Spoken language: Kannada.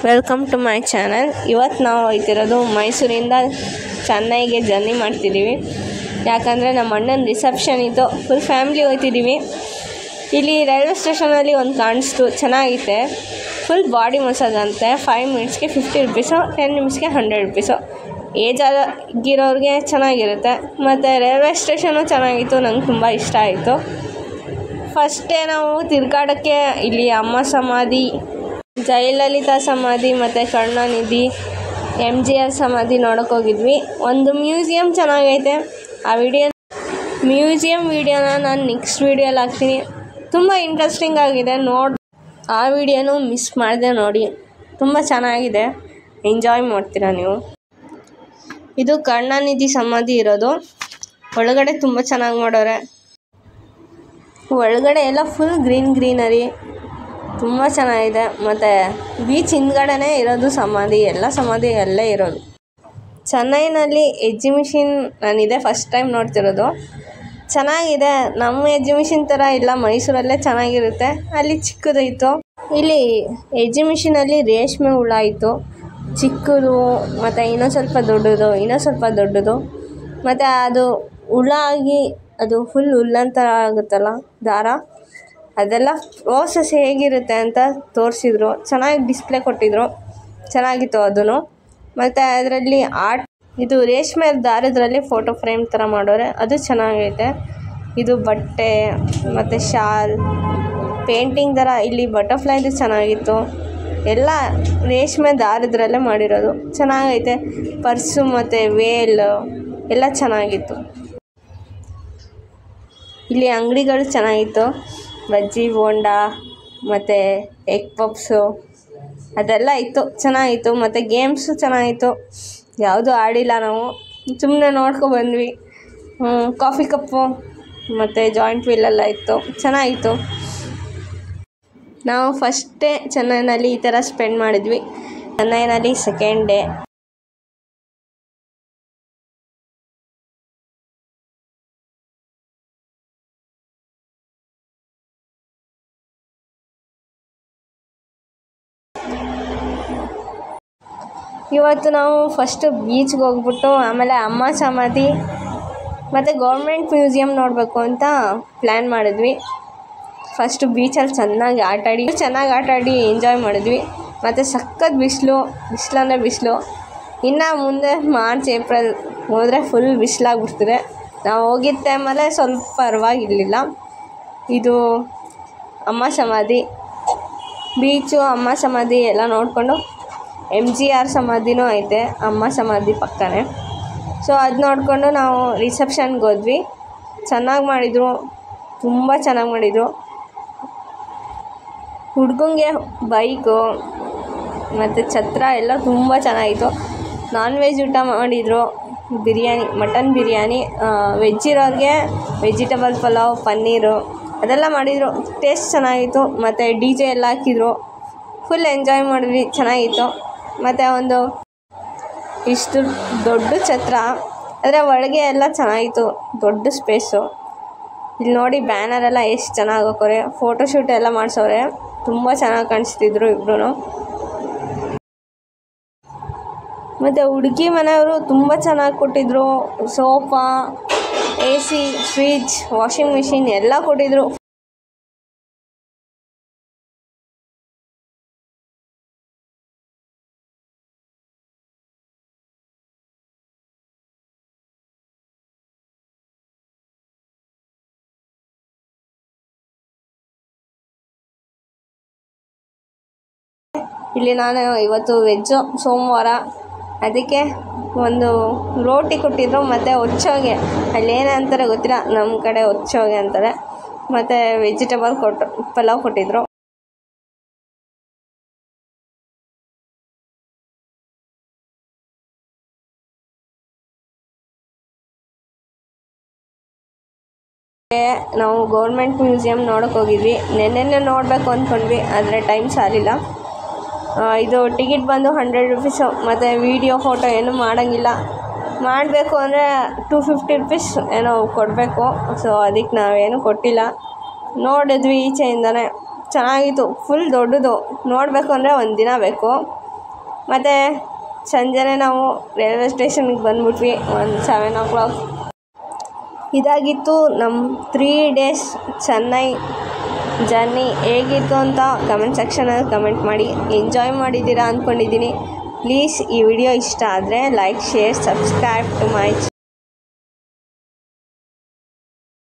Welcome to my channel. ಇವತ್ತು ನಾವು ಹೋಗ್ತಿರೋದು ಮೈಸೂರಿಂದ ಚೆನ್ನೈಗೆ ಜರ್ನಿ ಮಾಡ್ತಿದ್ದೀವಿ. ಯಾಕಂದರೆ ನಮ್ಮ ಅಣ್ಣನ ರಿಸೆಪ್ಷನ್ ಇತ್ತು, ಫುಲ್ ಫ್ಯಾಮಿಲಿ ಹೋಗ್ತಿದ್ದೀವಿ. ಇಲ್ಲಿ ರೈಲ್ವೆ ಸ್ಟೇಷನಲ್ಲಿ ಒಂದು ಕಾಣಿಸ್ತು, ಚೆನ್ನಾಗಿತ್ತೆ. ಫುಲ್ ಬಾಡಿ ಮಸಾಜ್ ಅಂತೆ. 5 ಮಿನಿಟ್ಸ್ಗೆ 50 ರುಪೀಸು, 10 ನಿಮಿಟ್ಸ್ಗೆ 100 ರುಪೀಸು. ಏಜ್ ಆಗಿರೋರಿಗೆ ಚೆನ್ನಾಗಿರುತ್ತೆ. ಮತ್ತು ರೈಲ್ವೆ ಸ್ಟೇಷನು ಚೆನ್ನಾಗಿತ್ತು, ನಂಗೆ ತುಂಬ ಇಷ್ಟ ಆಯಿತು. ಫಸ್ಟೇ ನಾವು ತಿರ್ಗಾಡೋಕ್ಕೆ ಇಲ್ಲಿ ಅಮ್ಮ ಸಮಾಧಿ, ಜಯಲಲಿತಾ ಸಮಾಧಿ ಮತ್ತು ಕರುಣಾನಿಧಿ, MGR ಸಮಾಧಿ ನೋಡೋಕೆ ಹೋಗಿದ್ವಿ. ಒಂದು ಮ್ಯೂಸಿಯಂ ಚೆನ್ನಾಗೈತೆ. ಆ ಮ್ಯೂಸಿಯಂ ವೀಡಿಯೋನ ನಾನು ನೆಕ್ಸ್ಟ್ ವೀಡಿಯೋಲ್ಲಿ ಹಾಕ್ತೀನಿ. ತುಂಬ ಇಂಟ್ರೆಸ್ಟಿಂಗ್ ಆಗಿದೆ, ಆ ವಿಡಿಯೋನೂ ಮಿಸ್ ಮಾಡಿದೆ ನೋಡಿ. ತುಂಬ ಚೆನ್ನಾಗಿದೆ, ಎಂಜಾಯ್ ಮಾಡ್ತೀರಾ ನೀವು. ಇದು ಕರುಣಾನಿಧಿ ಸಮಾಧಿ ಇರೋದು. ಒಳಗಡೆ ತುಂಬ ಚೆನ್ನಾಗಿ ಮಾಡೋರೆ. ಒಳಗಡೆ ಎಲ್ಲ ಫುಲ್ ಗ್ರೀನರಿ, ತುಂಬ ಚೆನ್ನಾಗಿದೆ. ಮತ್ತು ಬೀಚ್ ಹಿಂದ್ಗಡೆನೇ ಇರೋದು ಸಮಾಧಿ, ಎಲ್ಲ ಸಮಾಧಿ ಅಲ್ಲೇ ಇರೋದು. ಚೆನ್ನೈನಲ್ಲಿ ಎಕ್ಸಿಬಿಷನ್ ನಾನಿದೆ ಫಸ್ಟ್ ಟೈಮ್ ನೋಡ್ತಿರೋದು. ಚೆನ್ನಾಗಿದೆ. ನಮ್ಮ ಎಕ್ಸಿಬಿಷನ್ ಥರ ಇಲ್ಲ, ಮೈಸೂರಲ್ಲೇ ಚೆನ್ನಾಗಿರುತ್ತೆ. ಅಲ್ಲಿ ಚಿಕ್ಕದಾಯಿತು. ಇಲ್ಲಿ ಎಕ್ಸಿಬಿಷನಲ್ಲಿ ರೇಷ್ಮೆ ಹುಳ ಇತ್ತು, ಚಿಕ್ಕದು, ಮತ್ತು ಇನ್ನೊಂದು ಸ್ವಲ್ಪ ದೊಡ್ಡದು, ಮತ್ತು ಅದು ಹುಳ ಆಗಿ ಅದು ಫುಲ್ ಹುಲ್ಲಂತರ ಆಗುತ್ತಲ್ಲ ದಾರ, ಅದೆಲ್ಲ ಪ್ರೋಸೆಸ್ ಹೇಗಿರುತ್ತೆ ಅಂತ ತೋರಿಸಿದ್ರು. ಚೆನ್ನಾಗಿ ಡಿಸ್ಪ್ಲೇ ಕೊಟ್ಟಿದ್ರು, ಚೆನ್ನಾಗಿತ್ತು ಅದೂ. ಮತ್ತು ಅದರಲ್ಲಿ ಇದು ರೇಷ್ಮೆ ದಾರದ್ರಲ್ಲಿ ಫೋಟೋ ಫ್ರೇಮ್ ಥರ ಮಾಡೋರೆ, ಅದು ಚೆನ್ನಾಗೈತೆ. ಇದು ಬಟ್ಟೆ ಮತ್ತು ಶಾಲ್ ಪೇಂಟಿಂಗ್ ಥರ. ಇಲ್ಲಿ ಬಟರ್ಫ್ಲೈದು ಚೆನ್ನಾಗಿತ್ತು. ಎಲ್ಲ ರೇಷ್ಮೆ ದಾರದ್ರಲ್ಲೇ ಮಾಡಿರೋದು, ಚೆನ್ನಾಗೈತೆ. ಪರ್ಸು ಮತ್ತು ವೇಲ್ ಎಲ್ಲ ಚೆನ್ನಾಗಿತ್ತು. ಇಲ್ಲಿ ಅಂಗಡಿಗಳು ಚೆನ್ನಾಗಿತ್ತು. ಬಜ್ಜಿ ಬೋಂಡಾ ಮತ್ತು ಎಗ್ ಪಪ್ಸು ಅದೆಲ್ಲ ಇತ್ತು, ಚೆನ್ನಾಗಿತ್ತು. ಮತ್ತು ಗೇಮ್ಸು ಚೆನ್ನಾಗಿತ್ತು. ಯಾವುದೂ ಆಡಿಲ್ಲ ನಾವು, ಸುಮ್ಮನೆ ನೋಡ್ಕೊಬಂದ್ವಿ. ಕಾಫಿ ಕಪ್ಪು ಮತ್ತು ಜಾಯಿಂಟ್ ವೀಲೆಲ್ಲ ಇತ್ತು, ಚೆನ್ನಾಗಿತ್ತು. ನಾವು ಫಸ್ಟ್ ಡೇ ಚೆನ್ನೈನಲ್ಲಿ ಈ ಥರ ಸ್ಪೆಂಡ್ ಮಾಡಿದ್ವಿ. ಚೆನ್ನೈನಲ್ಲಿ ಸೆಕೆಂಡ್ ಡೇ ಇವತ್ತು ನಾವು ಫಸ್ಟು ಬೀಚ್ಗೆ ಹೋಗ್ಬಿಟ್ಟು ಆಮೇಲೆ ಅಮ್ಮ ಸಮಾಧಿ ಮತ್ತು ಗೌರ್ಮೆಂಟ್ ಮ್ಯೂಸಿಯಂ ನೋಡಬೇಕು ಅಂತ ಪ್ಲ್ಯಾನ್ ಮಾಡಿದ್ವಿ. ಫಸ್ಟು ಬೀಚಲ್ಲಿ ಚೆನ್ನಾಗಿ ಆಟಾಡಿ ಎಂಜಾಯ್ ಮಾಡಿದ್ವಿ. ಮತ್ತು ಸಖತ್ ಬಿಸಿಲು. ಇನ್ನು ಮುಂದೆ ಮಾರ್ಚ್ ಏಪ್ರಿಲ್ ಹೋದರೆ ಫುಲ್ ಬಿಸಿಲಾಗ್ಬಿಡ್ತದೆ. ನಾವು ಹೋಗಿದ್ದ ಟೈಮಲ್ಲೇ ಸ್ವಲ್ಪ ಪರವಾಗಿರಲಿಲ್ಲ. ಇದು ಅಮ್ಮ ಸಮಾಧಿ, ಬೀಚು, ಅಮ್ಮ ಸಮಾಧಿ ಎಲ್ಲ ನೋಡಿಕೊಂಡು MGR ಸಮಾಧಿನೂ ಐತೆ ಅಮ್ಮ ಸಮಾಧಿ ಪಕ್ಕನೇ. ಸೊ ಅದು ನೋಡಿಕೊಂಡು ನಾವು ರಿಸೆಪ್ಷನ್ಗೆ ಹೋದ್ವಿ. ಚೆನ್ನಾಗಿ ಮಾಡಿದರು, ತುಂಬ ಚೆನ್ನಾಗಿ ಮಾಡಿದರು. ಹುಡುಗಂಗೆ ಬೈಕು ಮತ್ತು ಛತ್ರ ಎಲ್ಲ ತುಂಬ ಚೆನ್ನಾಗಿತ್ತು. ನಾನ್ ವೆಜ್ ಊಟ ಮಾಡಿದರು, ಮಟನ್ ಬಿರಿಯಾನಿ, ವೆಜ್ ಇರೋರಿಗೆ ವೆಜಿಟೇಬಲ್ ಪಲಾವ್, ಪನ್ನೀರು ಅದೆಲ್ಲ ಮಾಡಿದರು. ಟೇಸ್ಟ್ ಚೆನ್ನಾಗಿತ್ತು. ಮತ್ತು DJ ಎಲ್ಲ ಹಾಕಿದ್ರು, ಫುಲ್ ಎಂಜಾಯ್ ಮಾಡಿದ್ವಿ, ಚೆನ್ನಾಗಿತ್ತು. ಮತ್ತು ಒಂದು ಇಷ್ಟು ದೊಡ್ಡ ಛತ್ರ, ಅದರ ಒಳಗೆ ಎಲ್ಲ ಚೆನ್ನಾಗಿತ್ತು, ದೊಡ್ಡ ಸ್ಪೇಸು. ಇಲ್ಲಿ ನೋಡಿ ಬ್ಯಾನರೆಲ್ಲ ಎಷ್ಟು ಚೆನ್ನಾಗಿ ಹಾಕೋರೆ, ಫೋಟೋಶೂಟ್ ಎಲ್ಲ ಮಾಡಿಸೋರೆ, ತುಂಬ ಚೆನ್ನಾಗಿ ಕಾಣಿಸ್ತಿದ್ರು ಇಬ್ಬರೂ. ಮತ್ತು ಹುಡುಗಿ ಮನೆಯವರು ತುಂಬ ಚೆನ್ನಾಗಿ ಕೊಟ್ಟಿದ್ರು. Sofa, AC, fridge, washing machine ಎಲ್ಲ ಕೊಟ್ಟಿದ್ರು. ಇಲ್ಲಿ ನಾನು ಇವತ್ತು ವೆಜ್ಜು, ಸೋಮವಾರ, ಅದಕ್ಕೆ ಒಂದು ರೋಟಿ ಕೊಟ್ಟಿದ್ರು. ಮತ್ತು ಒಚ್ಚೋಗೆ, ಅಲ್ಲೇನಂತಾರೆ ಗೊತ್ತಿಲ್ಲ, ನಮ್ಮ ಕಡೆ ಒಚ್ಚೋಗೆ ಅಂತಾರೆ. ಮತ್ತು ವೆಜಿಟೇಬಲ್ ಪಲಾವ್ ಕೊಟ್ಟಿದ್ರು. ನಾವು ಗೌರ್ಮೆಂಟ್ ಮ್ಯೂಸಿಯಂ ನೋಡೋಕೆ ಹೋಗಿದ್ವಿ. ನೆನ್ನೆ ನೋಡಬೇಕು ಅಂದ್ಕೊಂಡ್ವಿ, ಆದರೆ ಟೈಮ್ ಸಾಲಿಲ್ಲ. ಇದು ಟಿಕೆಟ್ ಬಂದು 100 ರುಪೀಸು. ಮತ್ತು ವೀಡಿಯೋ ಫೋಟೋ ಏನೂ ಮಾಡೋಂಗಿಲ್ಲ. ಮಾಡಬೇಕು ಅಂದರೆ 250 ರುಪೀಸ್ ಏನೋ ಕೊಡಬೇಕು. ಸೊ ಅದಕ್ಕೆ ನಾವೇನು ಕೊಟ್ಟಿಲ್ಲ. ನೋಡಿದ್ವಿ ಈಚೆಯಿಂದನೇ, ಚೆನ್ನಾಗಿತ್ತು. ಫುಲ್ ದೊಡ್ಡದು. ನೋಡಬೇಕು ಅಂದರೆ ಒಂದು ದಿನ ಬೇಕು. ಮತ್ತು ಸಂಜೆನೇ ನಾವು ರೈಲ್ವೆ ಸ್ಟೇಷನ್ಗೆ ಬಂದ್ಬಿಟ್ವಿ ಒಂದು 7 o'clock. ಇದಾಗಿತ್ತು ನಮ್ಮ 3 days ಚೆನ್ನೈ ಜರ್ನಿ. ಹೇಗಿತ್ತು ಅಂತ ಕಮೆಂಟ್ ಸೆಕ್ಷನಲ್ಲಿ ಕಮೆಂಟ್ ಮಾಡಿ. ಎಂಜಾಯ್ ಮಾಡಿದ್ದೀರಾ ಅಂದ್ಕೊಂಡಿದ್ದೀನಿ. ಪ್ಲೀಸ್ ಈ ವಿಡಿಯೋ ಇಷ್ಟ ಆದರೆ like, share, subscribe to my